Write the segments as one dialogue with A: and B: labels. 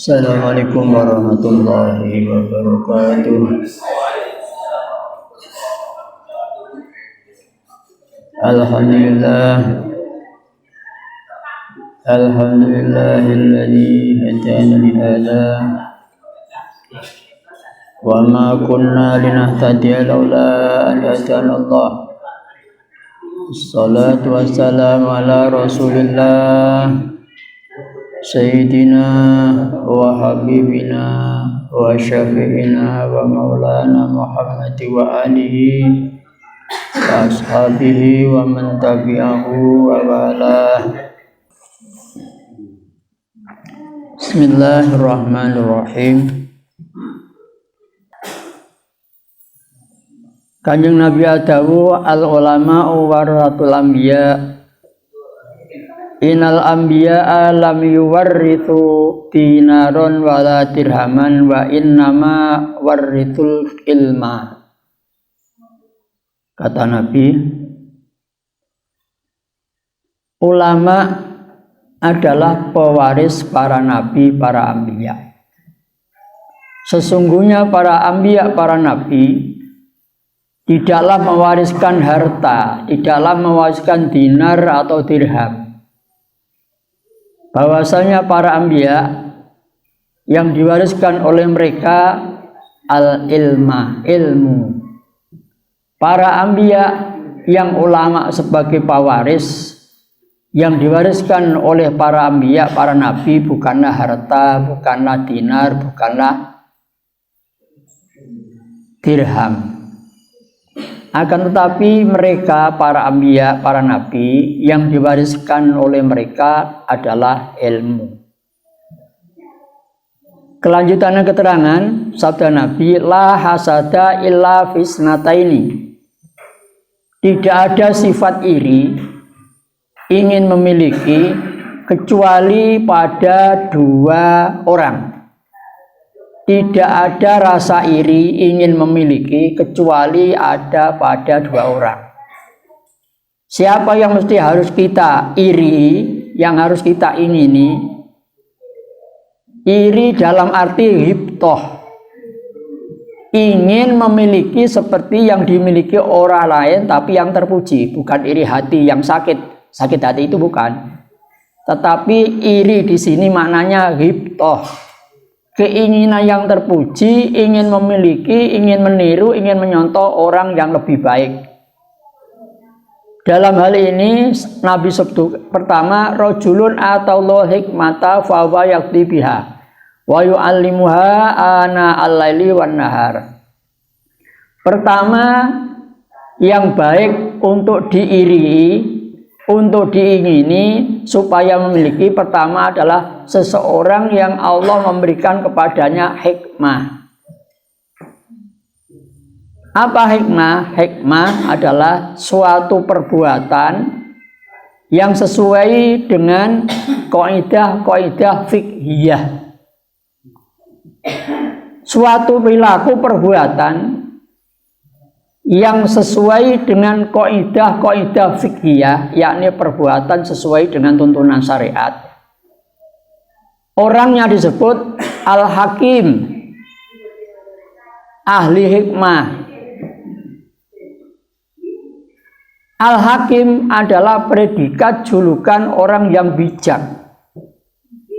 A: Assalamualaikum warahmatullahi wabarakatuh. Alhamdulillah, alhamdulillahilladzi hadana li hadza wa ma kunna linahtadiya laula an hadana Allah. Assalatu wassalamu ala Rasulillah Sayyidina wa habibina wa syafi'ina wa maulana Muhammad wa alihi wa ashabihi wa man tabi'ahu wa wala. Bismillahirrahmanirrahim. Kanjeng Nabi adawu al-ulama'u warathul anbiya. Innal anbiya'a lam yuwarrithu dinaron wala dirhaman wa innama warrithul ilma. Kata Nabi, ulama adalah pewaris para nabi, para anbiya. Sesungguhnya para anbiya, para nabi tidaklah mewariskan harta, tidaklah mewariskan dinar atau dirham. Bahwasanya para anbiya yang diwariskan oleh mereka al-ilma, ilmu. Para anbiya yang ulama sebagai pewaris yang diwariskan oleh para anbiya, para nabi bukanlah harta, bukanlah dinar, bukanlah dirham. Akan tetapi mereka, para anbiya, para nabi, yang diwariskan oleh mereka adalah ilmu. Kelanjutannya keterangan sabda Nabi, la hasada illa fisnataini. Tidak ada sifat iri, ingin memiliki, kecuali pada dua orang. Tidak ada rasa iri ingin memiliki kecuali ada pada dua orang. Siapa yang mesti harus kita iri, yang harus kita ingini? Iri dalam arti ghibtoh. Ingin memiliki seperti yang dimiliki orang lain tapi yang terpuji. Bukan iri hati yang sakit. Sakit hati itu bukan. Tetapi iri di sini maknanya ghibtoh. Keinginan yang terpuji, ingin memiliki, ingin meniru, ingin menyontoh orang yang lebih baik. Dalam hal ini Nabi sebut pertama, rajulun atau hikmata fa huwa yaqdi biha wa yu'allimuha ana al-laili wan nahar. Pertama, yang baik untuk diiri, untuk diingini supaya memiliki, pertama adalah seseorang yang Allah memberikan kepadanya hikmah. Apa hikmah? Hikmah adalah suatu perbuatan yang sesuai dengan kaidah-kaidah fiqhiyah. Suatu perilaku perbuatan yang sesuai dengan kaidah-kaidah fiqhiyah, yakni perbuatan sesuai dengan tuntunan syariat. Orangnya disebut al-hakim, ahli hikmah. Al-hakim adalah predikat julukan orang yang bijak.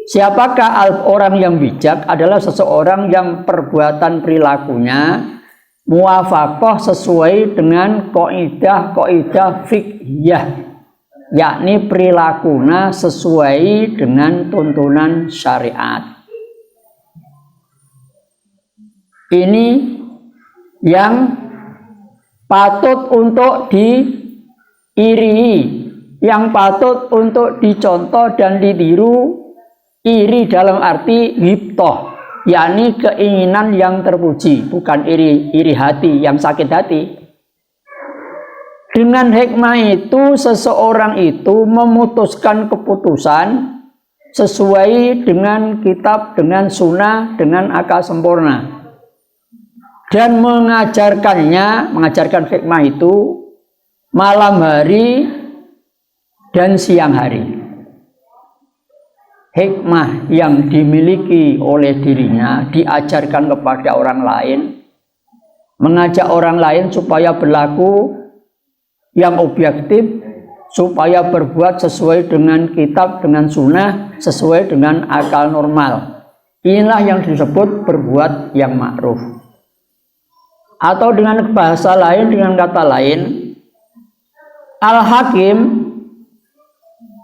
A: Siapakah orang yang bijak? Adalah seseorang yang perbuatan perilakunya muwafaqah sesuai dengan kaidah-kaidah fiqhiyah, yakni perilakunya sesuai dengan tuntunan syariat. Ini yang patut untuk diiri, yang patut untuk dicontoh dan ditiru. Iri dalam arti ghibtoh, yakni keinginan yang terpuji, bukan iri hati yang sakit hati. Dengan hikmah itu seseorang itu memutuskan keputusan sesuai dengan kitab, dengan sunnah, dengan akal sempurna, dan mengajarkan hikmah itu malam hari dan siang hari. hikmah yang dimiliki oleh dirinya diajarkan kepada orang lain, mengajak orang lain supaya berlaku yang objektif, supaya berbuat sesuai dengan kitab, dengan sunnah, sesuai dengan akal normal. Inilah yang disebut berbuat yang ma'ruf. Atau dengan bahasa lain, dengan kata lain, al-hakim,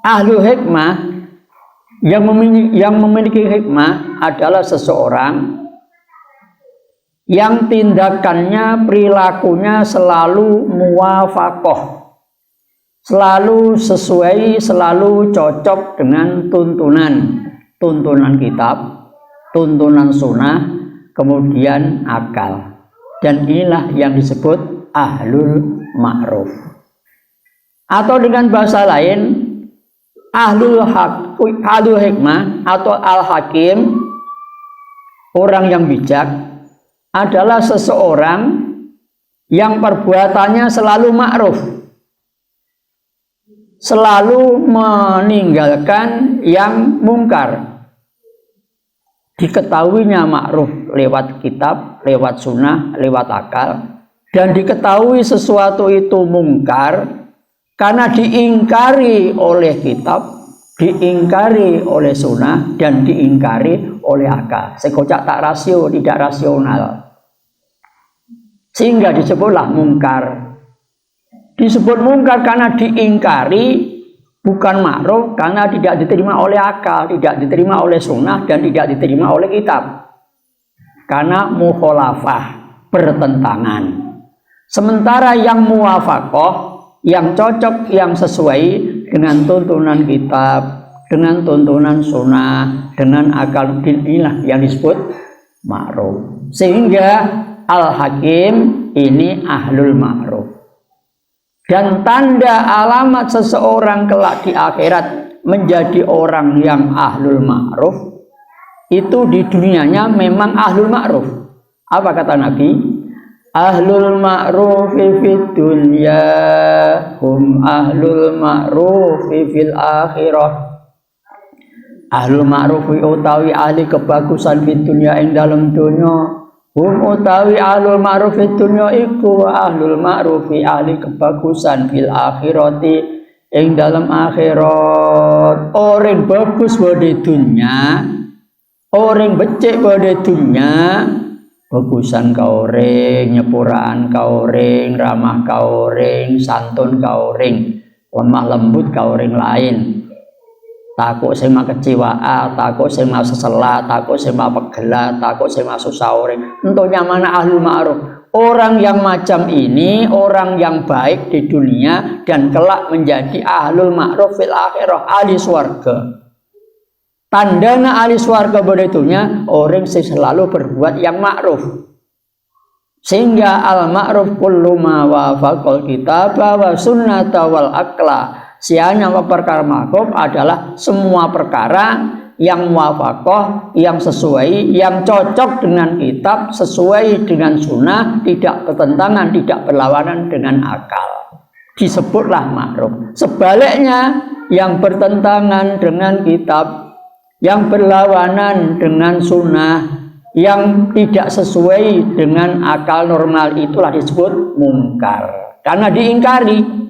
A: ahlu hikmah, yang memiliki hikmah adalah seseorang yang tindakannya, perilakunya selalu muwafaqah, selalu sesuai, selalu cocok dengan tuntunan kitab, tuntunan sunnah, kemudian akal. Dan inilah yang disebut ahlul ma'ruf. Atau dengan bahasa lain, ahlul hikmah atau al-hakim, orang yang bijak, adalah seseorang yang perbuatannya selalu ma'ruf, selalu meninggalkan yang mungkar. Diketahuinya ma'ruf lewat kitab, lewat sunnah, lewat akal, dan diketahui sesuatu itu mungkar karena diingkari oleh kitab, diingkari oleh sunnah, dan diingkari oleh akal. Sekocak tak rasio, tidak rasional, sehingga disebutlah mungkar. Disebut mungkar karena diingkari, bukan ma'ruf karena tidak diterima oleh akal, tidak diterima oleh sunnah, dan tidak diterima oleh kitab. Karena mukhalafah, bertentangan. Sementara yang muwafaqah, yang cocok, yang sesuai dengan tuntunan kitab, dengan tuntunan sunnah, dengan akal, inilah yang disebut ma'ruf. Sehingga al-hakim ini ahlul ma'ruf. Dan tanda alamat seseorang kelak di akhirat menjadi orang yang ahlul ma'ruf, itu di dunianya memang ahlul ma'ruf. Apa kata Nabi? Ahlul ma'ruf fid dunya hum ahlul ma'ruf fil akhirah. Ahlul ma'ruf utawi ahli kebagusan fid dunya ing dalam dunya, hum utawi ahlul ma'ruf fid dunya iku ahlul ma'ruf ahli kebagusan fil akhirati ing dalam akhirat. Orang bagus pada dunya, orang becik pada dunya, bagusan kauring, nyepuraan kauring, ramah kauring, santun kauring, lemah lembut kauring lain. Takut sing kecewaan, takut sing sesela, takut sing pegela, takut sing susah orang. Tentunya mana ahlul ma'ruf? Orang yang macam ini, orang yang baik di dunia dan kelak menjadi ahlul ma'ruf fil akhirah, ahli swarga. Tandanya ahli swarga beritunya orang yang selalu berbuat yang ma'ruf. Sehingga al-ma'ruf kullu ma wafaqal kitab wa sunnata wal aqla. Sianya perkara ma'ruf adalah semua perkara yang muwafaqah, yang sesuai, yang cocok dengan kitab, sesuai dengan sunnah, tidak bertentangan, tidak berlawanan dengan akal. Disebutlah ma'ruf. Sebaliknya, yang bertentangan dengan kitab, yang berlawanan dengan sunnah, yang tidak sesuai dengan akal normal, itulah disebut mungkar. Karena diingkari.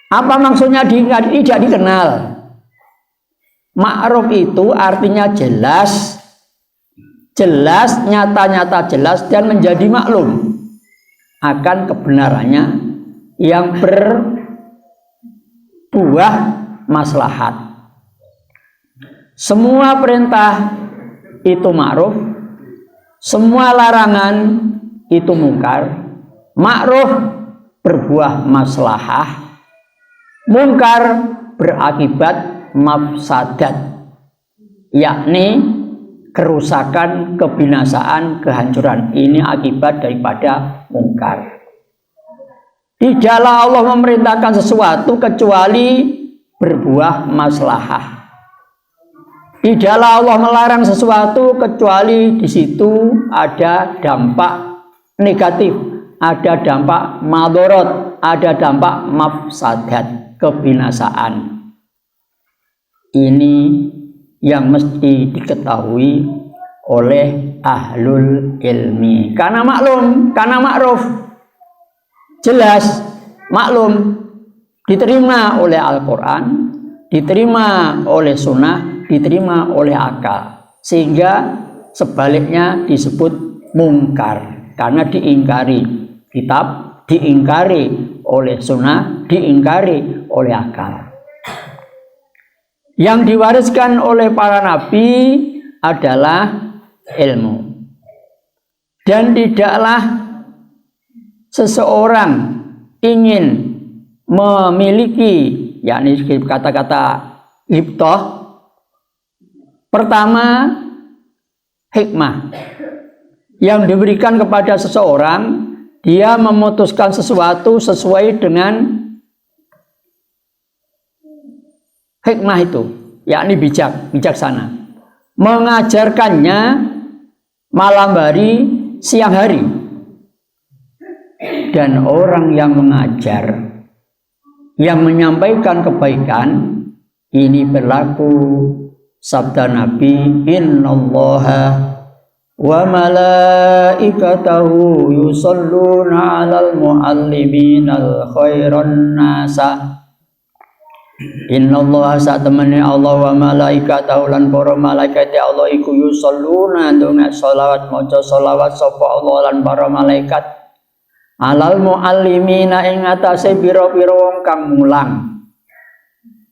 A: Apa maksudnya diingkari? Tidak dikenal. Ma'ruf itu artinya jelas, nyata-nyata jelas, dan menjadi maklum akan kebenarannya yang berbuah maslahat. Semua perintah itu ma'ruf, semua larangan itu mungkar. Ma'ruf berbuah maslahah, mungkar berakibat mafsadat, yakni kerusakan, kebinasaan, kehancuran. Ini akibat daripada mungkar. Tidaklah Allah memerintahkan sesuatu kecuali berbuah maslahah. Tidaklah Allah melarang sesuatu kecuali di situ ada dampak negatif, ada dampak madorot, ada dampak mafsadat, kebinasaan. Ini yang mesti diketahui oleh ahlul ilmi. Karena maklum, karena makruf, jelas, maklum, diterima oleh Al-Quran, diterima oleh sunnah, diterima oleh akal. Sehingga sebaliknya disebut mungkar. Karena diingkari kitab, diingkari oleh sunnah, diingkari oleh akal. Yang diwariskan oleh para nabi adalah ilmu. Dan tidaklah seseorang ingin memiliki, yakni kata-kata ghibthah, pertama hikmah yang diberikan kepada seseorang, dia memutuskan sesuatu sesuai dengan hikmah itu, yakni bijaksana. Mengajarkannya malam hari, siang hari. Dan orang yang mengajar, yang menyampaikan kebaikan, ini berlaku sabda Nabi, innallaha wa malaikatahu yusalluna 'alal mualliminal khairan nasa. Innallaha satemene Allah wa malaikatahu lan para malaikat Allah iku yusalluna ndonga selawat maca selawat sapa Allah lan para malaikat alal muallimina ing atase pira-pira wong kang mulang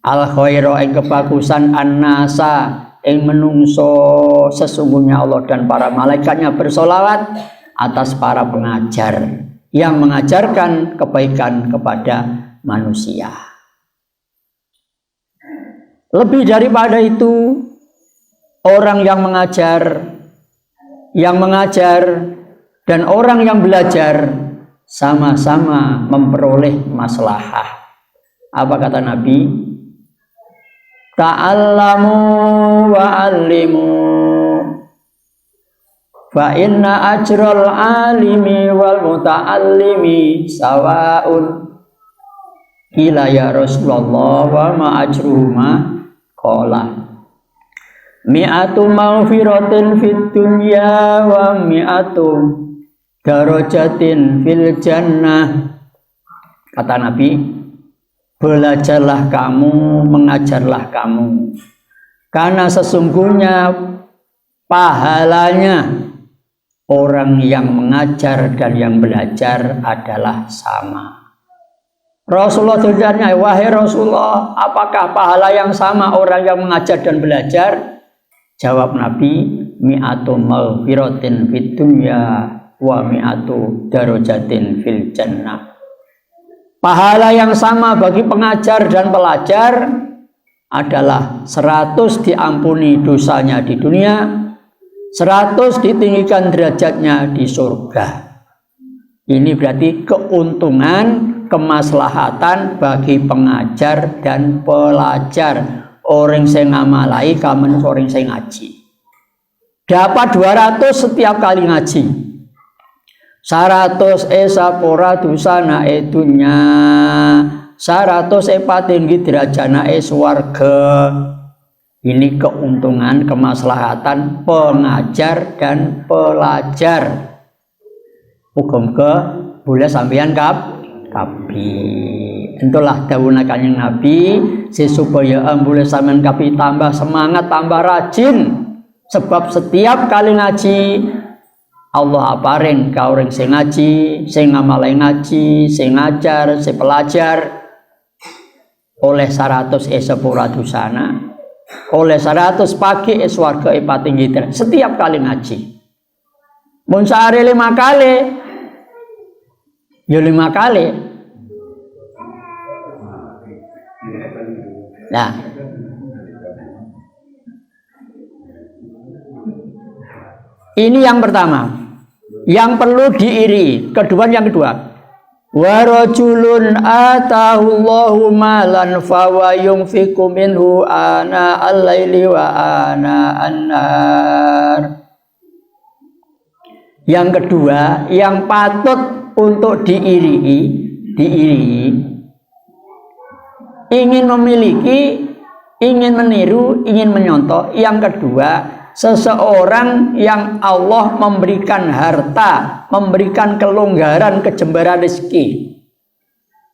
A: al khaira ing kebagusan annasa ing menungso. Sesungguhnya Allah dan para malaikatnya bersolawat atas para pengajar yang mengajarkan kebaikan kepada manusia. Lebih daripada itu, orang yang mengajar dan orang yang belajar sama-sama memperoleh maslahah. Apa kata Nabi? Ta'allamu wa'allimu fa inna ajral alimi wal muta'allimi sawa'un. Qila ya Rasulullah wa ma ajruhuma? Qala mi'atu maghfiratin fid dunya wa mi'atu darajatin fil jannah. Kata Nabi, belajarlah kamu, mengajarlah kamu, karena sesungguhnya pahalanya orang yang mengajar dan yang belajar adalah sama. Rasulullah bertanya, wahai Rasulullah, apakah pahala yang sama orang yang mengajar dan belajar? Jawab Nabi, mi'atu maghfiratin fid dunya wa mi'atu darajatin fil jannah. Pahala yang sama bagi pengajar dan pelajar adalah 100 diampuni dosanya di dunia, 100 ditinggikan derajatnya di surga. Ini berarti keuntungan, kemaslahatan bagi pengajar dan pelajar. Orang yang ngamalai kamen orang yang ngaji. Dapat 200 setiap kali ngaji. 100 sapora dosana dunya, 100 patinggi derajana swarga. Ini keuntungan, kemaslahatan pengajar dan pelajar. Hukum ke boleh sampeyan kapi. Itulah dawuh Kanjeng Nabi, supaya boleh sampeyan kapi tambah semangat, tambah rajin. Sebab setiap kali ngaji Allah aparing ka orang sing ngaji, sing ngamalai ngaji, sing ngajar, sing pelajar oleh 100 sepura dosana, oleh 100 pagi swarga patinggi setiap kali ngaji. Mun sehari 5 kali, ya 5 kali. Nah, ini yang pertama. Yang perlu diiri. Yang kedua. Wa rajulun atahu Allahu malan fa wa yunfiqu minhu ana al-laili wa ana an-nahar. Yang kedua, yang patut untuk diiri, ingin memiliki ingin meniru, ingin menyontoh. Yang kedua, seseorang yang Allah memberikan harta, memberikan kelonggaran, kejembaran rezeki.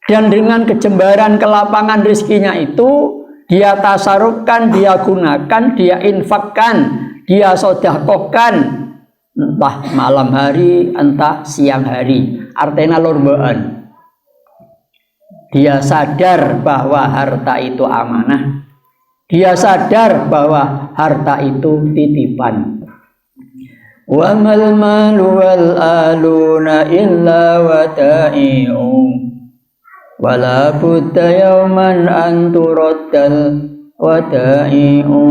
A: Dan dengan kejembaran kelapangan rezekinya itu, dia tasarufkan, dia gunakan, dia infakkan, dia sedekahkan, entah malam hari, entah siang hari. Artinya lorbaan. Dia sadar bahwa harta itu amanah. Dia sadar bahwa harta itu titipan. Wa mal malu wal aluna illa wata'i'u wala budda yawman an turaddal wata'i'u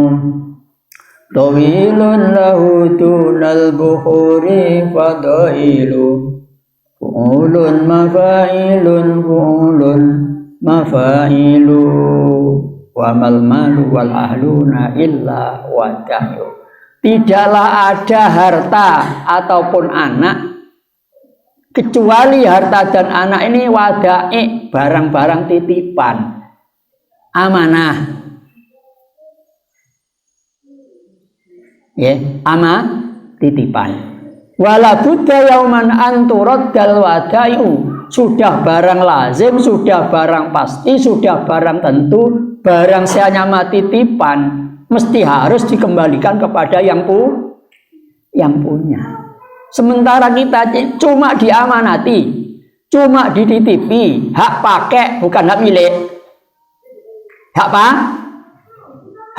A: tawilun lahu dunal buhuri fadailu fu'ulun mafailu wa mal malu wal ahluna illa wadahu. Tidaklah ada harta ataupun anak kecuali harta dan anak ini wadai, barang-barang titipan, amanah. Titipan. Wala budda yauman anturad dal wadai'u. Sudah barang lazim, sudah barang pasti, sudah barang tentu, barang seanyama titipan mesti harus dikembalikan kepada yang punya. Sementara kita cuma diamanati, cuma dititipi, hak pakai bukan hak milik. Hak apa?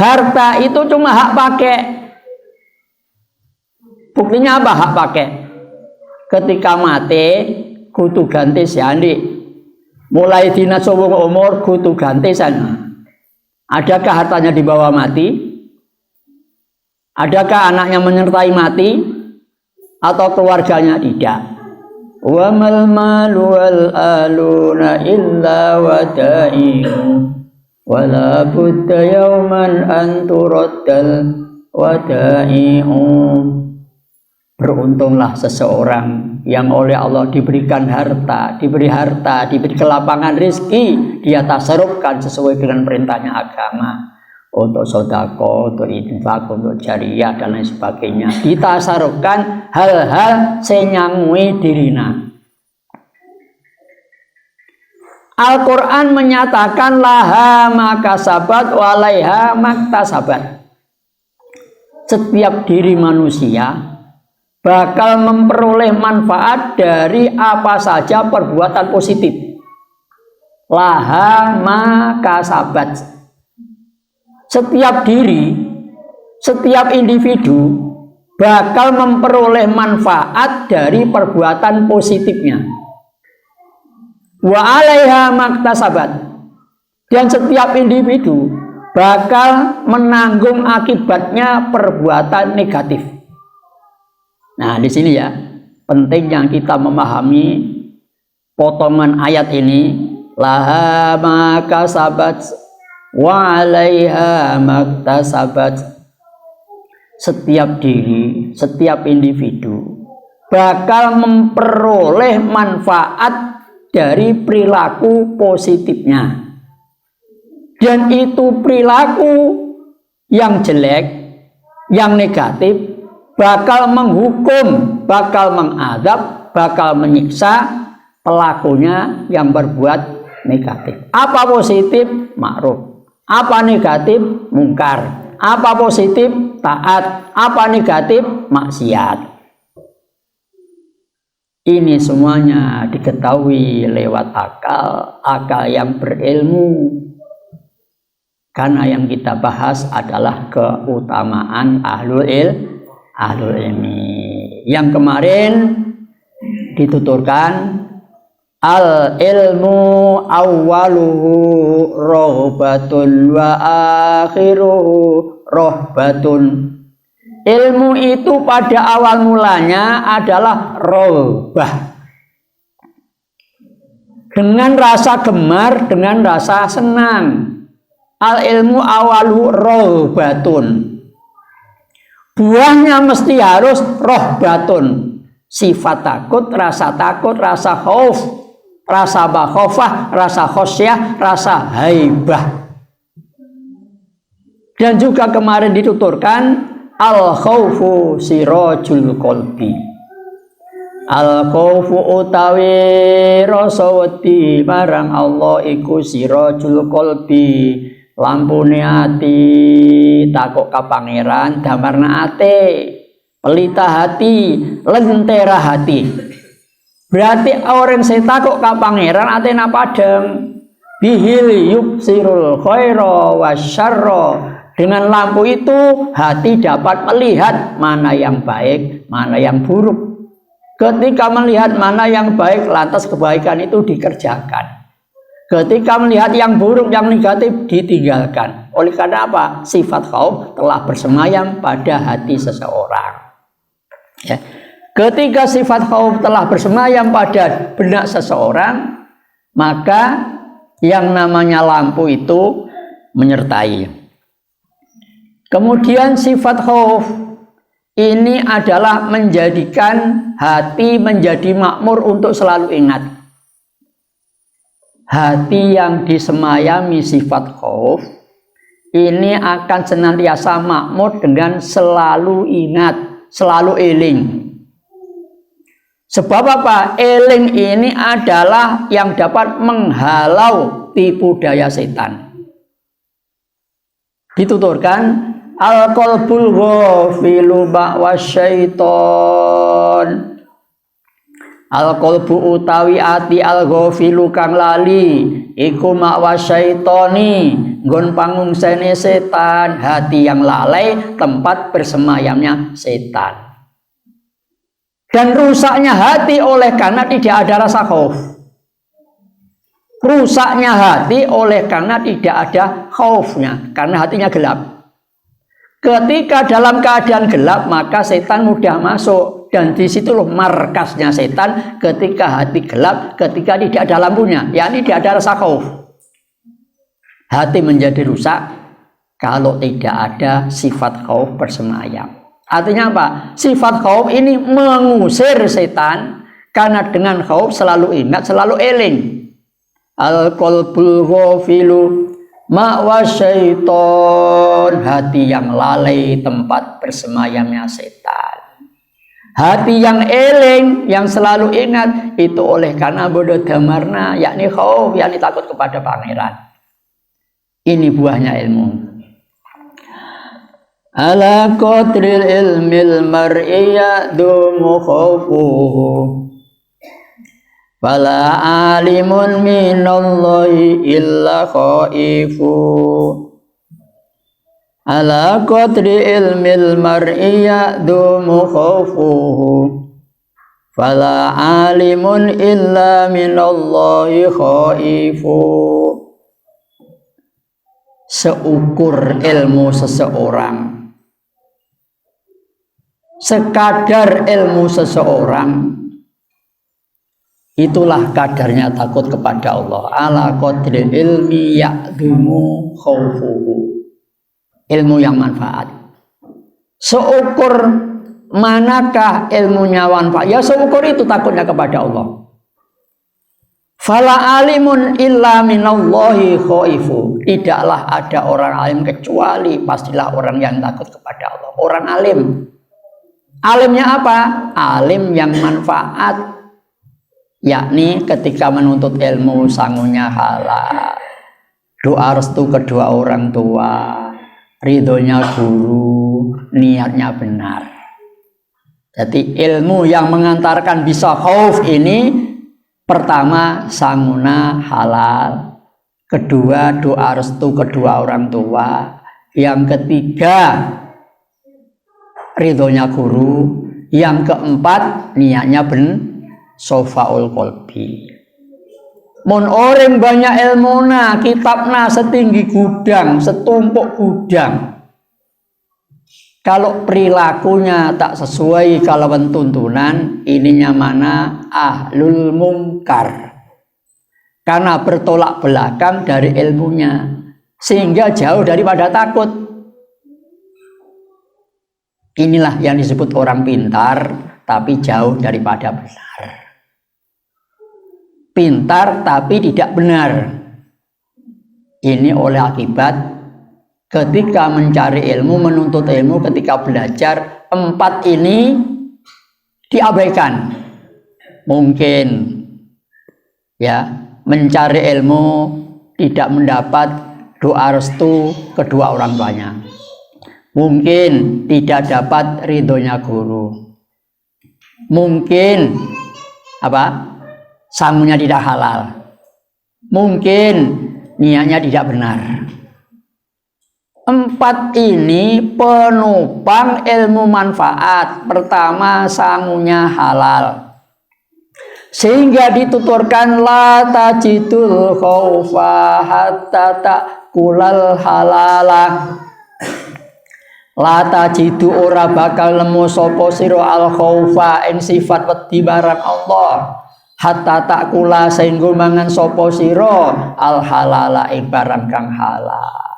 A: Harta itu cuma hak pakai. Buktinya apa hak pakai? Ketika mati kudu ganti siandi. Mulai dina suwung umur kudu ganti sana. Adakah hartanya dibawa mati? Adakah anaknya menyertai mati? Atau keluarganya tidak? Wa mal malu wal aluna illa wada'i'u wala budda yawman an turaddal wada'i'u. Beruntunglah seseorang yang oleh Allah diberikan harta, diberi kelapangan rezeki, dia tasarufkan sesuai dengan perintahnya agama untuk sedekah, untuk infak, untuk jariyah dan lain sebagainya. Ditasarufkan hal-hal senyangui dirina. Al-Quran menyatakan laha makasabat walaiha maktasabat. Setiap diri manusia bakal memperoleh manfaat dari apa saja perbuatan positif. Laha makasabat. Setiap diri, setiap individu bakal memperoleh manfaat dari perbuatan positifnya. Wa alaiha maktasabat. Dan setiap individu bakal menanggung akibatnya perbuatan negatif. Nah, di sini ya, penting yang kita memahami potongan ayat ini, laha makasabat wa 'alaiha maktasabat. Setiap diri, setiap individu bakal memperoleh manfaat dari perilaku positifnya. Dan itu perilaku yang jelek, yang negatif bakal menghukum, bakal mengadab, bakal menyiksa pelakunya yang berbuat negatif. Apa positif? Ma'ruf. Apa negatif? Mungkar. Apa positif? Taat. Apa negatif? Maksiat. Ini semuanya diketahui lewat akal yang berilmu. Karena yang kita bahas adalah keutamaan ahlul ilmi. Yang kemarin dituturkan al ilmu awwaluhu rohbatun wa akhiruhu rohbatun. Ilmu itu pada awal mulanya adalah rohbah, dengan rasa gemar, dengan rasa senang. Al ilmu awaluhu rohbatun. Buahnya mesti harus rohbatun, sifat takut, rasa khauf, rasa bakhofah, rasa khosyah, rasa haibah. Dan juga kemarin dituturkan al khaufu sirajul qalbi. Al khaufu utawi rasa wedi marang Allah iku sirajul qalbi, lampune ati. Takok ka pangeran damarna ate, pelita hati, lentera hati. Berarti orang saya takok ka pangeran atena padang. Bihil yubsirul khaira wasyarra. Dengan lampu itu hati dapat melihat mana yang baik, mana yang buruk. Ketika melihat mana yang baik, lantas kebaikan itu dikerjakan. Ketika melihat yang buruk, yang negatif ditinggalkan. Oleh karena apa? Sifat khauf telah bersemayam pada hati seseorang. Ya. Ketika sifat khauf telah bersemayam pada benak seseorang, maka yang namanya lampu itu menyertai. Kemudian sifat khauf ini adalah menjadikan hati menjadi makmur untuk selalu ingat. Hati yang disemayami sifat khauf ini akan senantiasa makmur dengan selalu ingat, selalu eling. Sebab apa? Eling ini adalah yang dapat menghalau tipu daya setan. Dituturkan al-qalbul ghafilu ba'wa syaiton. Al-qalbu utawi ati al-ghafilu kang lali iku ma'wa syaitoni, nggon pangungsene setan. Hati yang lalai tempat bersemayamnya setan. Dan rusaknya hati oleh karena tidak ada rasa khauf. Rusaknya hati oleh karena tidak ada khaufnya, karena hatinya gelap. Ketika dalam keadaan gelap, maka setan mudah masuk. Dan disitulah markasnya setan ketika hati gelap, ketika tidak ada lampunya, yakni tidak ada rasa khauf. Hati menjadi rusak kalau tidak ada sifat khauf bersemayam. Artinya apa? Sifat khauf ini mengusir setan, karena dengan khauf selalu ingat, selalu eling. Al-qalbul ghafilu ma'wa syaiton. Hati yang lalai tempat bersemayamnya setan. Hati yang eling, yang selalu ingat, itu oleh karena bodoh damarna, yakni khauf, yakni takut kepada pangeran. Ini buahnya ilmu. Ala qadril ilmil mar'i ya'dumu khaufuhu, fala alimun minallahi illa khaifu. Ala qadri ilmil mar'i ya'dumu khaufuhu, fala alimun illa minallahi khaifu. Seukur ilmu seseorang, sekadar ilmu seseorang, itulah kadarnya takut kepada Allah. Ala qadri ilmi ya'dumu khaufuhu. Ilmu yang manfaat. Seukur manakah ilmunya manfaat? Ya seukur itu takutnya kepada Allah. Fala alimun illa minallahi khaifu. Tidaklah ada orang alim kecuali pastilah orang yang takut kepada Allah. Orang alim. Alimnya apa? Alim yang manfaat. Yakni ketika menuntut ilmu sangunya halal. Doa restu kedua orang tua. Ridhonya guru, niatnya benar. Jadi ilmu yang mengantarkan bisa khauf ini, pertama sanguna halal, kedua doa restu kedua orang tua, yang ketiga ridhonya guru, yang keempat niatnya sofaul qalbi. Mun orang banyak ilmuna, kitabna setinggi gudang, setumpuk gudang. Kalau perilakunya tak sesuai kalawan tuntunan, ininya mana ahlul mungkar. Karena bertolak belakang dari ilmunya, sehingga jauh daripada takut. Inilah yang disebut orang pintar, tapi jauh daripada benar. Pintar tapi tidak benar. Ini oleh akibat ketika mencari ilmu, menuntut ilmu, ketika belajar, 4 ini diabaikan. Mungkin ya, mencari ilmu tidak mendapat doa restu kedua orang tuanya. Mungkin tidak dapat ridhonya guru. Mungkin sangunya tidak halal. Mungkin niatnya tidak benar. 4 ini penopang ilmu manfaat. Pertama, sangunya halal. Sehingga dituturkan la tajidul khaufa hatta takulal halalah. La tajidu ora bakal nemu sapa sira al khaufa ing sifat wedi barang Allah. Hatta takula sehingga mangan sapa sira al halala ing barang kang halal.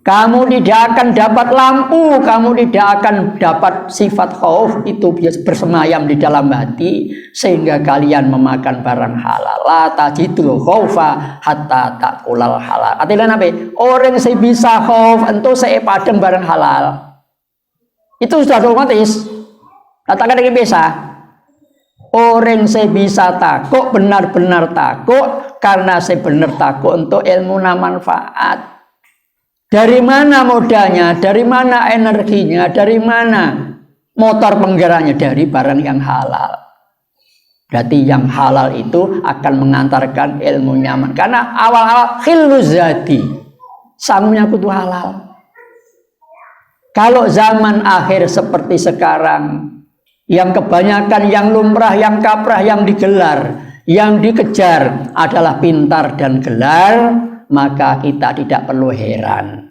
A: Kamu tidak akan dapat lampu, kamu tidak akan dapat sifat khauf itu bersemayam di dalam hati sehingga kalian memakan barang halal. La tajidul khaufa hatta takulal halal. Artinya apa? Orang yang bisa khauf entu saya padang barang halal. Itu sudah otomatis. Katakan lagi bisa. Orang saya bisa takut, benar-benar takut karena saya benar takut untuk ilmu na manfaat. Dari mana modalnya, dari mana energinya, dari mana motor penggeraknya? Dari barang yang halal. Berarti yang halal itu akan mengantarkan ilmu nyaman. Karena awal-awal khillu zati, sangunya kudu halal. Kalau zaman akhir seperti sekarang, yang kebanyakan, yang lumrah, yang kaprah, yang digelar, yang dikejar adalah pintar dan gelar, maka kita tidak perlu heran.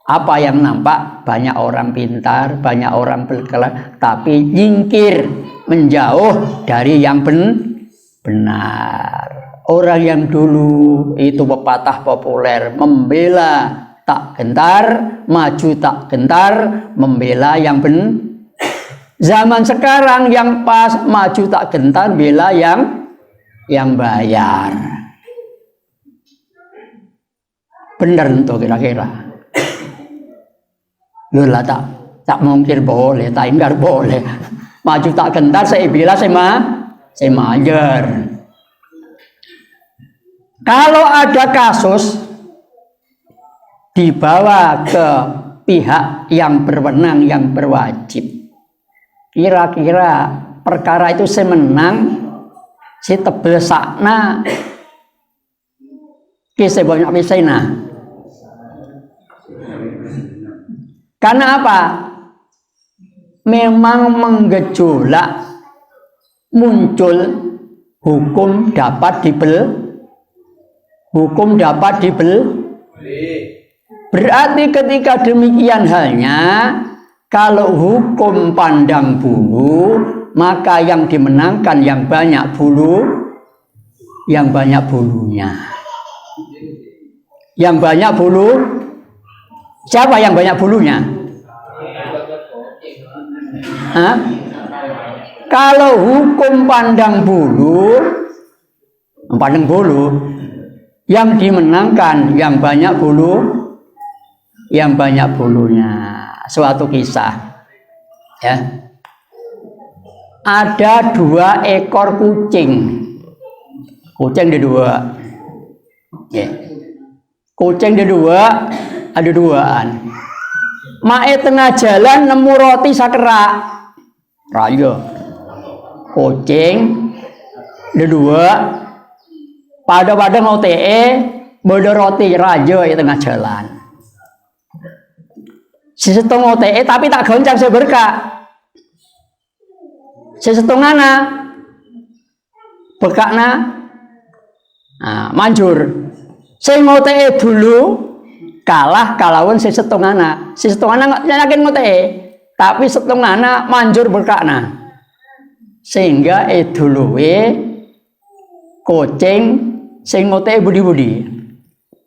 A: Apa yang nampak? Banyak orang pintar, banyak orang bergelar, tapi nyingkir, menjauh dari yang benar. Orang yang dulu itu pepatah populer, membela tak gentar, maju tak gentar, membela yang benar. Zaman sekarang yang pas, maju tak gentar, bela yang bayar. Bener tuh kira-kira. Loh tak mungkin boleh, tak ingkar boleh. Maju tak gentar, saya bela, saya majer. Kalau ada kasus dibawa ke pihak yang berwenang, yang berwajib, kira-kira perkara itu saya menang, saya tebel sakna, saya banyak pisena. Karena apa? Memang menggejolak, muncul hukum dapat berarti ketika demikian halnya, kalau hukum pandang bulu, maka yang dimenangkan yang banyak bulunya. Yang banyak bulu, siapa yang banyak bulunya? Hah? Kalau hukum pandang bulu, yang dimenangkan yang banyak bulunya. Suatu kisah, ya. Ada 2 ekor kucing. Kucing ada 2. Ya. Kucing ada 2, ada 2-an. Mae tengah jalan nemu roti sakerak. Rayo. Kucing ada 2. Pada mau bodo roti rajo di tengah jalan. Sesetengah tapi tak goncang seberkah. Sesetengahna bekakna manjur. Sing ngoteke dulu kalah kalawan sesetengahna. Sesetengahna yakin ngoteke, tapi setengahna manjur bekakna. Sehingga duluwe kucing sing ngoteke budi-budi.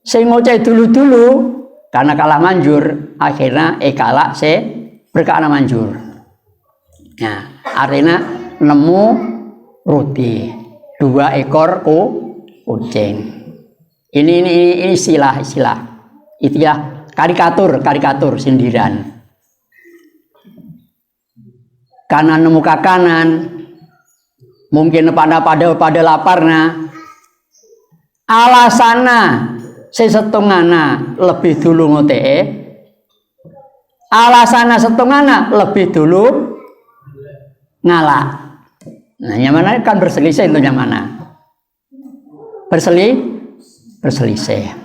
A: Sing ngoteke dulu-dulu karena kalah manjur, akhirnya kalah berkana manjur. Nah, artinya nemu roti 2 ekor kucing. Ini istilah. Itu ya karikatur sindiran. Kanan muka kanan, mungkin pada laparna. Alasana sesetengana lebih dulu ngotee. Alasana setengana lebih dulu ngalah. Nah, yang mana kan berselisih itu yang mana? Berselisih.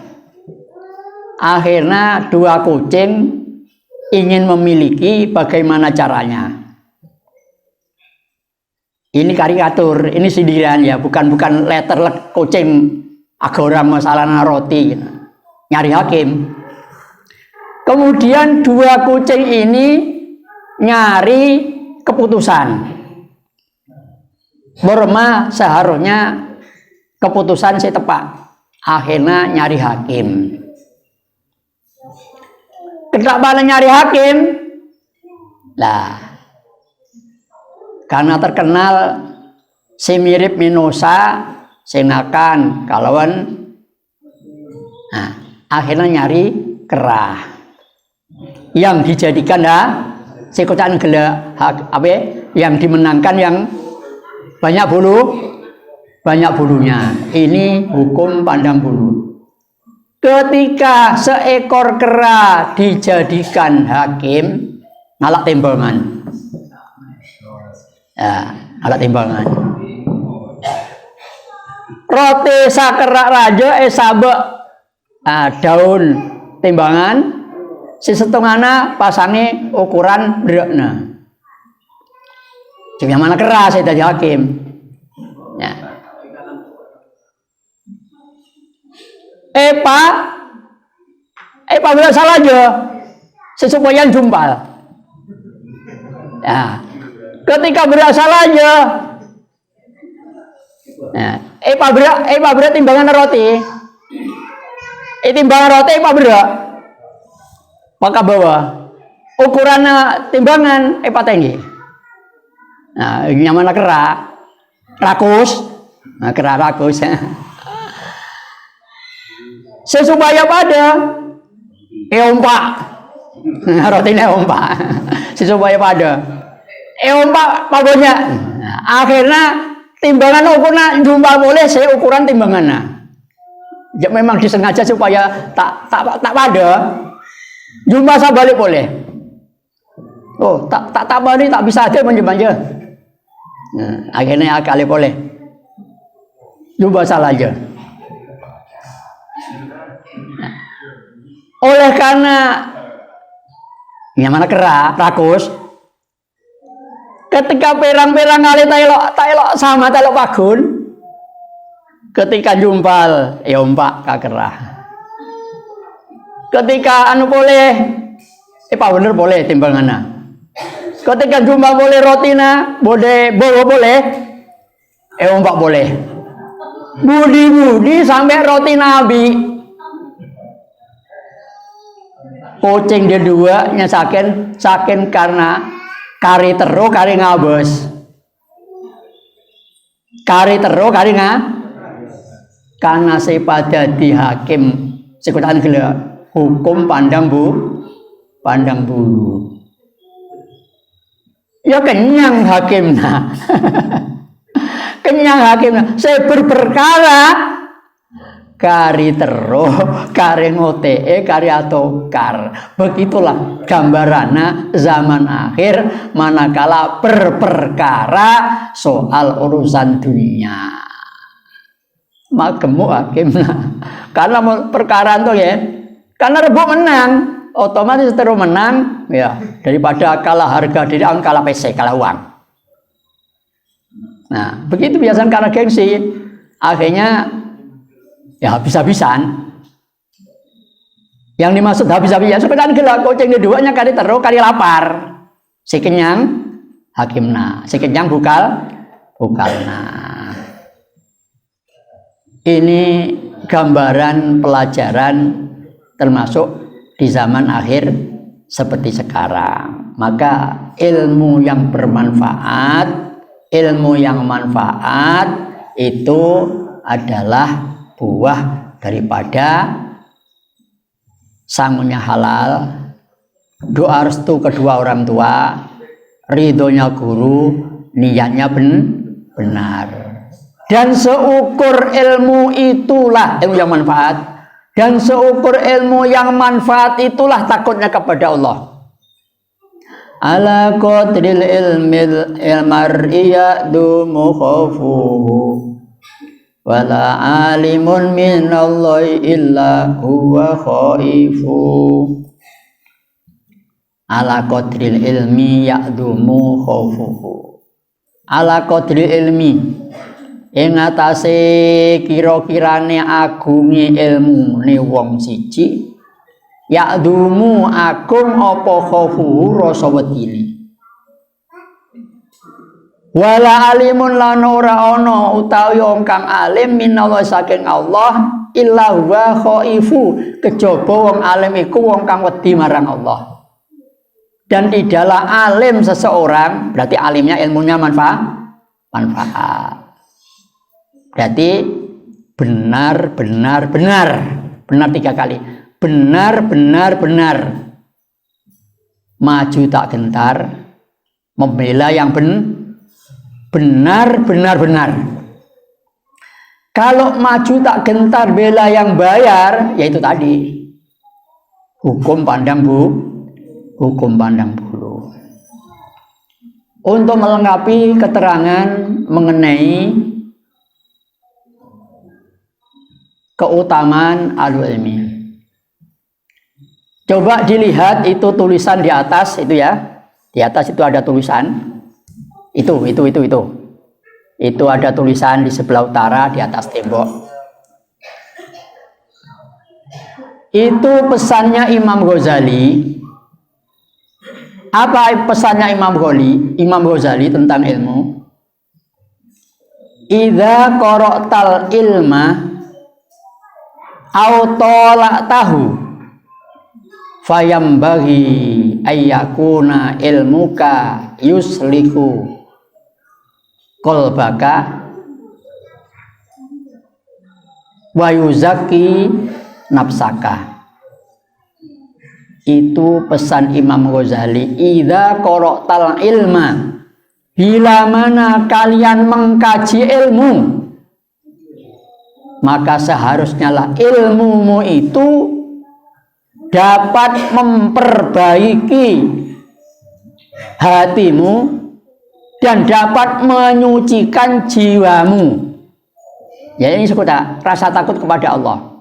A: Akhirnya dua kucing ingin memiliki, bagaimana caranya? Ini karikatur, ini sindiran ya, bukan letter kucing agora masalah roti nyari hakim. Kemudian dua kucing ini nyari keputusan. Berma seharusnya keputusan si tepat. Akhirnya nyari hakim. Kenapa nyari hakim? Lah, karena terkenal si mirip Minosa senakan kalawan, nah, akhirnya nyari kerah yang dijadikan si kocan gela yang dimenangkan yang banyak bulunya. Ini hukum pandang bulu. Ketika seekor kera dijadikan hakim, ngalak timbangan. Ya, ngalak timbangan. Roti sakerak raja sabek daun timbangan, si setengahna pasangi ukuran berekna. Jadi mana kera saya jadi hakim. Ya. Epa bila salah aja sesuatu jumpal. Ya. Ketika berasal aja, nah, Epa berat timbangan roti. Timbangan roti Epa berat. Maka bawah ukuran timbangan Epa tinggi. Nah, yang mana kera rakus, nah, kera rakus. Sesupaya pada ompak, rotinya ompak. Sesupaya pada ompak pagonya. Nah, akhirnya timbangan ukuran jumpal boleh saya ukuran timbangannya. Ya, memang disengaja supaya tak pada jumpa saya balik boleh. Oh, tak balik tak bisa aja manja. Nah, akhirnya kali boleh. Jumpa salah aja. Nah, oleh karena yang mana kera rakus, ketika perang-perang kali tak elok sama tak elok pagun, ketika jumpal ompak kakerah. Ketika anu boleh pak bener boleh timbangannya. Ketika jumpal boleh rotina boleh bawa boleh ompak boleh. Budi sampai roti nabi. Kucing dia dua nyasakin karena kari teru kari ngabes. Kari teru kari karena sepada di hakim sekutan gila hukum pandang bulu. Ya kenyang hakimnya. Kenyang hakimnya. Saya berperkara kari teru kari ngote kari atokar. Begitulah gambarannya zaman akhir manakala berperkara soal urusan dunia. Magemuk hakimnya. Karena perkara itu ya, karena rebut menang, otomatis terus menang ya, daripada kalah harga diri, kalah PC, kalah uang. Nah, begitu biasanya karena gengsi, akhirnya ya habis-habisan. Yang dimaksud habis-habisan sebenarnya gelak kucing keduanya kali terus kali lapar. Si kenyang hakimna, si kenyang bukalna. Ini gambaran pelajaran termasuk di zaman akhir seperti sekarang. Maka ilmu yang bermanfaat, ilmu yang manfaat itu adalah buah daripada sangunya halal, doa restu kedua orang tua, ridhonya guru, niatnya benar. Dan seukur ilmu itulah ilmu yang manfaat. Dan seukur ilmu yang manfaat itulah takutnya kepada Allah. Ala qadril ilmil mar'i ya'dumu khawfuhu wala alimun minallahi illa huwa khaifu. Ala qadril ilmi ya'dumu khawfuhu. Ala qadril ilmi ing atase kira-kirane agunge ilmune wong siji ya'dumu agung apa khaufu rasa wedine. Wala alimun lan ora ana utawi wong kang alim minallahi saking Allah illa huwa khaifu kejaba wong alim iku wong kang wedi marang Allah. Dan tidaklah alim seseorang berarti alimnya ilmunya manfaat. Berarti benar 3 kali. Benar. Maju tak gentar, membela yang benar. Kalau maju tak gentar bela yang bayar, yaitu tadi hukum pandang bulu. Untuk melengkapi keterangan mengenai keutamaan alul ilmi, coba dilihat itu tulisan di atas itu ya. Di atas itu ada tulisan. Itu ada tulisan di sebelah utara di atas tembok. Itu pesannya Imam Ghazali. Apa pesannya Imam Ghazali tentang ilmu? Idza qara'tal ilma aw talaqtahu fayambaghi ayyakuna ilmuka yusliku qalbaka wa yuzaki nafsaka. Itu pesan Imam Ghazali. Idza qara'tal ilma, bila mana kalian mengkaji ilmu, maka seharusnya lah ilmumu itu dapat memperbaiki hatimu dan dapat menyucikan jiwamu. Ya, ini rasa takut kepada Allah.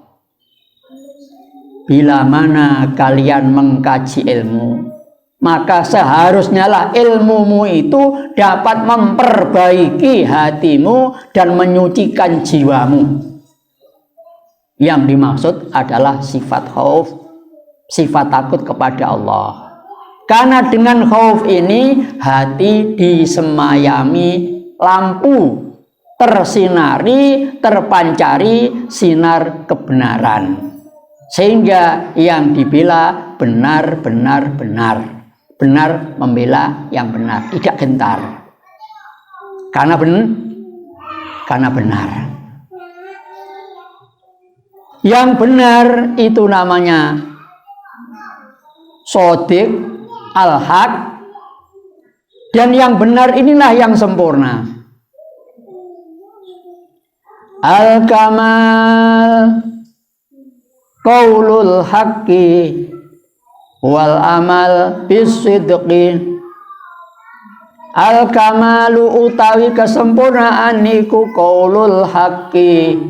A: Bila mana kalian mengkaji ilmu, maka seharusnya lah ilmumu itu dapat memperbaiki hatimu dan menyucikan jiwamu. Yang dimaksud adalah sifat khauf, sifat takut kepada Allah. Karena dengan khauf ini hati disemayami lampu, tersinari, terpancari sinar kebenaran. Sehingga yang dibela benar. Benar membela yang benar, tidak gentar. Karena benar. Yang benar itu namanya shodiq, al-haq. Dan yang benar inilah yang sempurna. Al-kamal qaulul haqqi wal amal bisidqi. Al-kamalu utawi kesempurnaan niku qaulul haqqi,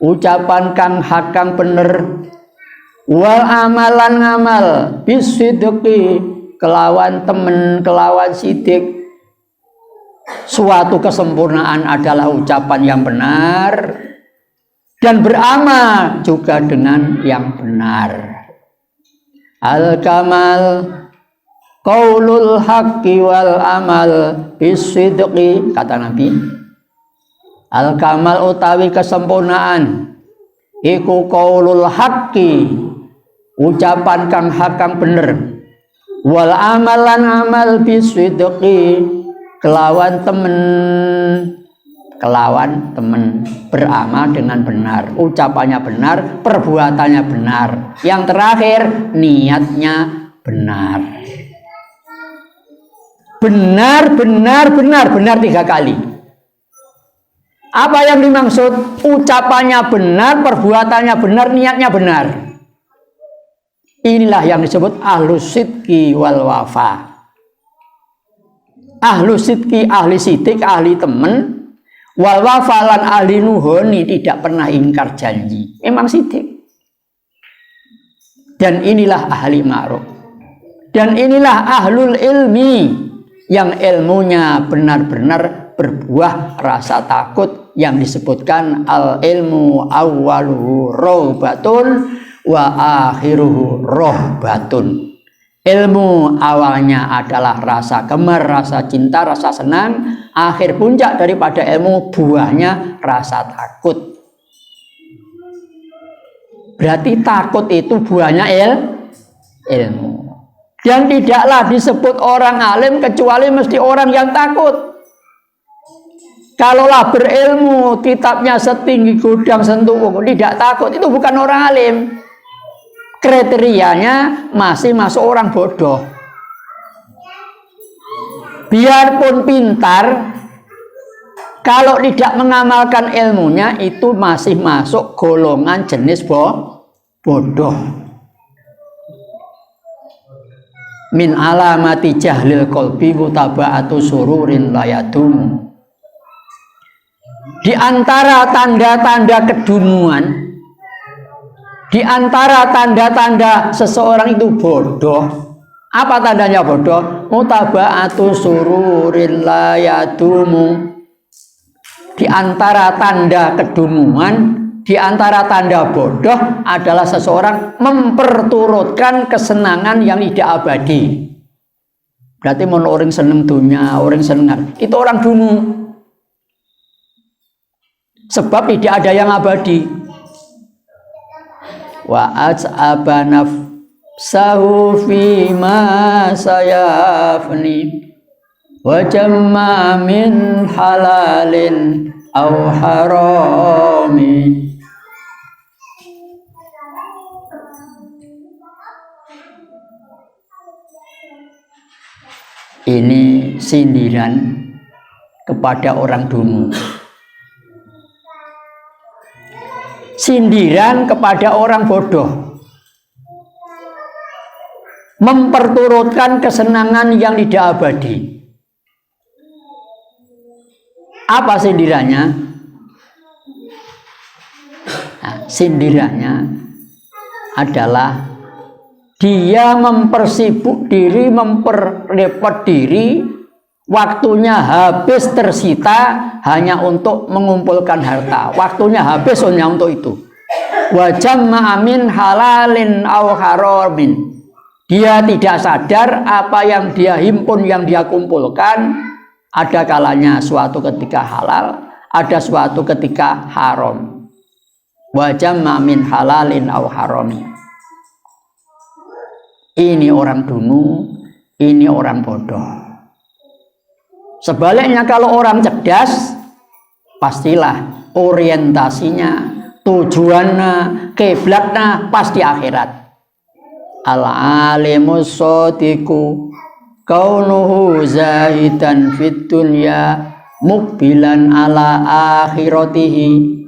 A: ucapan kang hak kang bener, wal amalan ngamal bisidqi, kelawan temen kelawan sidik. Suatu kesempurnaan adalah ucapan yang benar dan beramal juga dengan yang benar. Al-kamal qaulul haqqi wal amal bisidqi, kata Nabi. Al-kamal utawi kesempurnaan iku qaulul haqqi, ucapan kang hak kang bener, wal amalan amal bisidqi, kelawan temen kelawan teman, beramal dengan benar, ucapannya benar, perbuatannya benar, yang terakhir niatnya benar. Benar 3 kali. Apa yang dimaksud? Ucapannya benar, perbuatannya benar, niatnya benar. Inilah yang disebut ahlus sidqi wal wafa. Ahlus sidqi, ahli sidik, ahli temen, wal wafalan ahli nuhoni, tidak pernah ingkar janji. Memang sidik. Dan inilah ahli ma'ruf. Dan inilah ahlul ilmi, yang ilmunya benar-benar berbuah rasa takut, yang disebutkan al ilmu awwaluhu rohbatun wa akhiruhu rohbatun. Ilmu awalnya adalah rasa gemar, rasa cinta, rasa senang. Akhir puncak daripada ilmu, buahnya rasa takut. Berarti takut itu buahnya ilmu. Dan tidaklah disebut orang alim kecuali mesti orang yang takut. Kalaulah berilmu, kitabnya setinggi gudang sentuh, tidak takut, itu bukan orang alim. Kriterianya masih masuk orang bodoh. Biarpun pintar, kalau tidak mengamalkan ilmunya, itu masih masuk golongan jenis bodoh. Min alamati jahlil qalbi mutaba'atu sururin layadum. Di antara tanda-tanda kedunguan, di antara tanda-tanda seseorang itu bodoh. Apa tandanya bodoh? Mutaba'atu sururin layadumu. Di antara tanda kedunguan, di antara tanda bodoh adalah seseorang memperturutkan kesenangan yang tidak abadi. Berarti mau orang seneng dunia, orang seneng, itu orang dungu. Sebab tidak ada yang abadi. Wa aj'aba nafsahu fima sayafni wa jamma min halalin aw harami. Ini sindiran kepada orang dungu. Sindiran kepada orang bodoh. Memperturutkan kesenangan yang tidak abadi. Apa sindirannya? Nah, sindirannya adalah dia mempersibuk diri, memperrepot diri, waktunya habis tersita hanya untuk mengumpulkan harta. Waktunya habis hanya untuk itu. Wa jam'a min halalin aw haramin. Dia tidak sadar apa yang dia himpun, yang dia kumpulkan, ada kalanya suatu ketika halal, ada suatu ketika haram. Wa jam'a min halalin aw haramin. Ini orang dungu, ini orang bodoh. Sebaliknya kalau orang cerdas, pastilah orientasinya, tujuannya, kiblatnya pasti akhirat. Al-alimus shadiqu kaunuhu zahidan fid dunya mukbilan ala akhiratihi.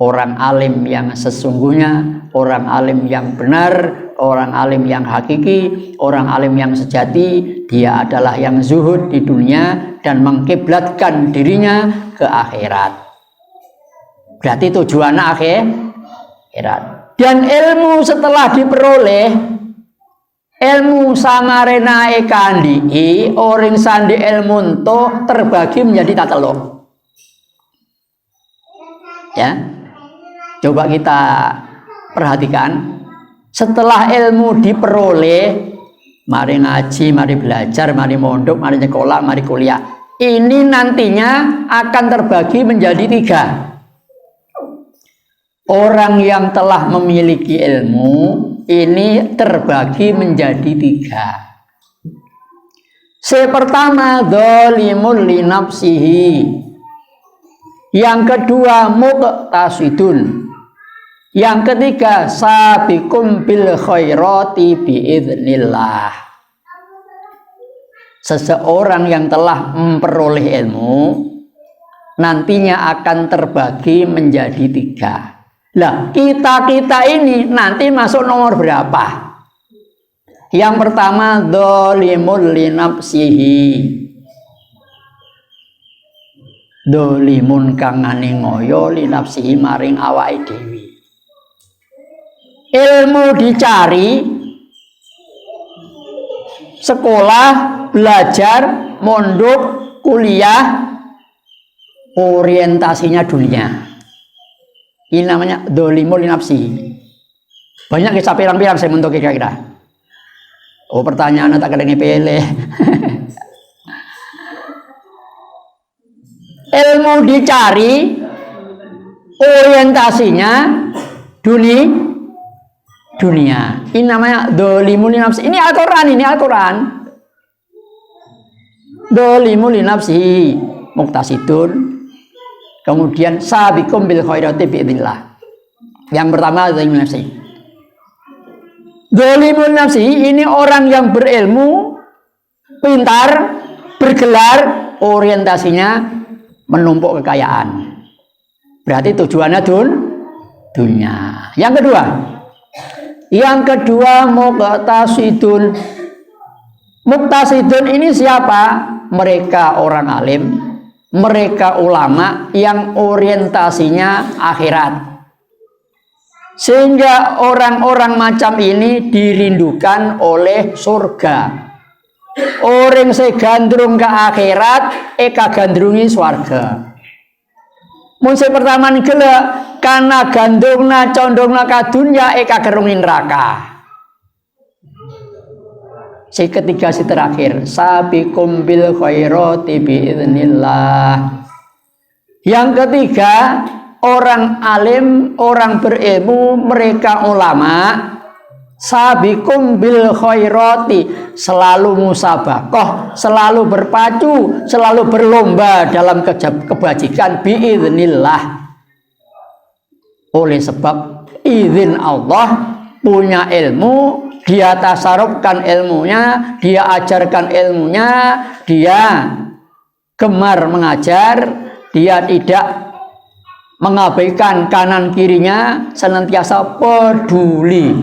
A: Orang alim yang sesungguhnya, orang alim yang benar, orang alim yang hakiki, orang alim yang sejati, dia adalah yang zuhud di dunia dan mengkiblatkan dirinya ke akhirat. Berarti tujuannya akhirat. Dan ilmu setelah diperoleh, ilmu samarena ekandi, orang sandi ilmu itu terbagi menjadi tatelung. Ya, coba kita perhatikan. Setelah ilmu diperoleh, mari ngaji, mari belajar, mari mondok, mari sekolah, mari kuliah. Ini nantinya akan terbagi menjadi 3. Orang yang telah memiliki ilmu ini terbagi menjadi 3. Pertama, dzalimun li nafsihi. Yang kedua muqtasidun. Yang ketiga sabiqum bil khairati biidznillah. Seseorang yang telah memperoleh ilmu nantinya akan terbagi menjadi 3. Lah, kita ini nanti masuk nomor berapa? Yang pertama dzalimun li nafsihi. Dzalimun kang ngoyo li nafsihi maring awake dhewe. Ilmu dicari, sekolah, belajar, mondok, kuliah, orientasinya dunia. Ini namanya dzalimun li nafsihi. Banyak kisah pirang-pirang saya mentok kira-kira. Oh, pertanyaan tak kena pilih. Ilmu dicari, orientasinya dunia. Ini namanya dzalimun li nafsi. Ini aturan. Dzalimun li nafsi, muqtasidun. Kemudian sabiqum bil khairati biidznillah. Yang pertama dzalimun li nafsi. Dzalimun nafsi ini orang yang berilmu, pintar, bergelar, orientasinya menumpuk kekayaan. Berarti tujuannya dunia. Yang kedua muqtasidun. Muqtasidun ini siapa? Mereka orang alim, mereka ulama yang orientasinya akhirat. Sehingga orang-orang macam ini dirindukan oleh surga. Orang se gandrung ke akhirat, eka gandrungi swarga. Munsih pertama gila karena gandrungna condongna ka dunya eka gerungin neraka. Si ketiga si terakhir, sabiqum bil khairati biidznillah. Yang ketiga, orang alim, orang berilmu, mereka ulama, sabiqum bil khairati, selalu musabaqah, selalu berpacu, selalu berlomba dalam kebajikan biidznillah. Oleh sebab izin Allah, punya ilmu, dia tasarrufkan ilmunya, dia ajarkan ilmunya, dia gemar mengajar, dia tidak mengabaikan kanan kirinya, senantiasa peduli.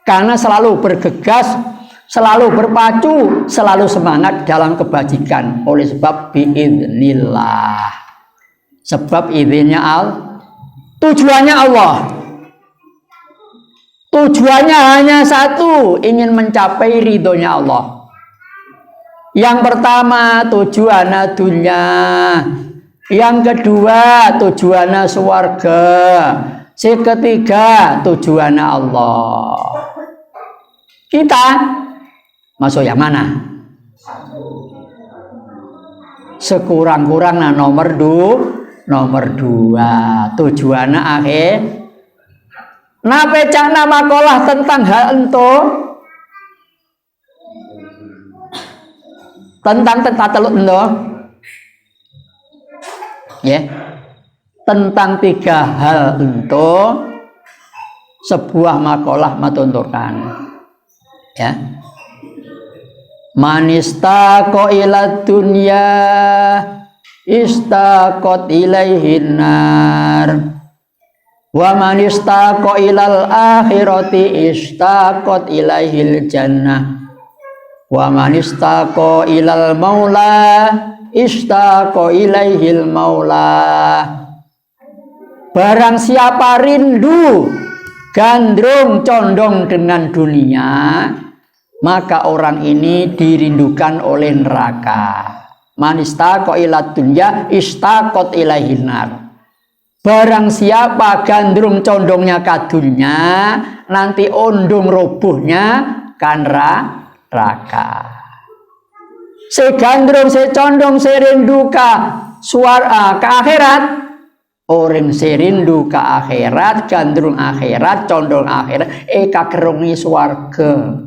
A: Karena selalu bergegas, selalu berpacu, selalu semangat dalam kebajikan. Oleh sebab biidznillah. Sebab izinnya tujuannya Allah. Tujuannya hanya satu, ingin mencapai ridhonya Allah. Yang pertama tujuannya dunia. Yang kedua tujuannya swarga. Si ketiga tujuannya Allah. Kita masuk yang mana? Sekurang-kurangnya nomor 2. Tujuannya akhir. Nape cana makalah tentang hal ento? Tentang teluk ento? Ya, tentang 3 hal itu sebuah makalah matunturkan. Ya, manistaqo ila dunya istaqot ilaihin nar wa manistaqo ilal akhirati istaqot ilaihil jannah wa manistaqo ilal maula istaqo ilaihil maula. Barang siapa rindu gandrung condong dengan dunia, maka orang ini dirindukan oleh neraka. Man istaqo ila dunya istaqot ilaihin nar. Barang siapa gandrung condongnya ke dunia, nanti ondong robohnya kan neraka. Se gandrung, se condong, se rindu ke akhirat. Orang se rindu ke akhirat, gandrung akhirat, condong akhirat, eka kerungi swarga.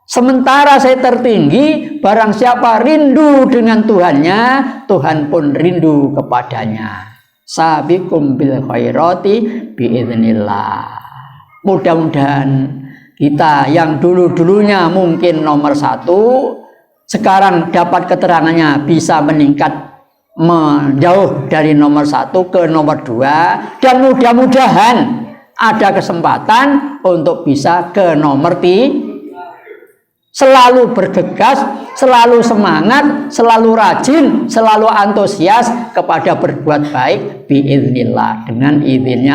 A: Sementara saya tertinggi, barang siapa rindu dengan Tuhannya, Tuhan pun rindu kepadanya. Sabiqum bil khairati biidznillah. Mudah-mudahan kita yang dulu-dulunya mungkin nomor 1, sekarang dapat keterangannya bisa meningkat menjauh dari nomor 1 ke nomor 2, dan mudah-mudahan ada kesempatan untuk bisa ke nomor 3. Selalu bergegas, selalu semangat, selalu rajin, selalu antusias kepada berbuat baik biiznillah, dengan izinnya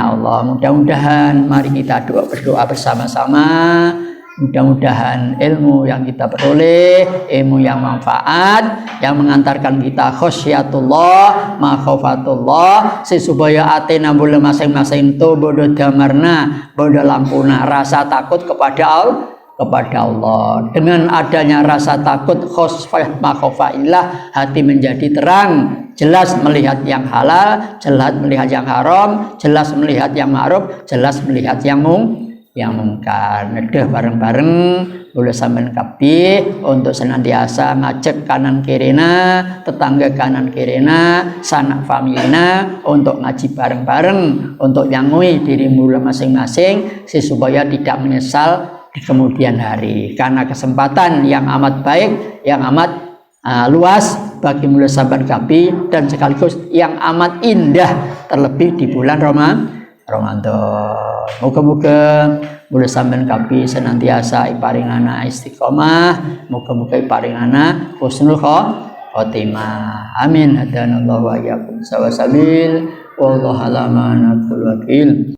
A: Allah. Mudah-mudahan mari kita berdoa bersama-sama. Mudah-mudahan ilmu yang kita peroleh, ilmu yang manfaat, yang mengantarkan kita khosyatullah, makhofatullah, supaya atena boleh masing-masing itu bodoh damarna, bodoh lampuna, rasa takut kepada Allah. Dengan adanya rasa takut khosfah makhofailah, hati menjadi terang, jelas melihat yang halal, jelas melihat yang haram, jelas melihat yang ma'ruf, jelas melihat yang mungkar. Nedah bareng-bareng boleh sampean kabeh untuk senantiasa ngajak kanan kirina, tetangga kanan kirina, sanak familina untuk ngaji bareng-bareng, untuk nyangui dirimu masing-masing supaya tidak menyesal di kemudian hari, karena kesempatan yang amat baik, yang amat luas bagi mulai sahabat kabi, dan sekaligus yang amat indah, terlebih di bulan Ramadan. Moga-moga mulai sampean kabi senantiasa iparingana istiqomah, moga-moga iparingana husnul khotimah. Amin. Hadanallahu wa iyyakum sawasabil wallahu ala ma naqul wakil.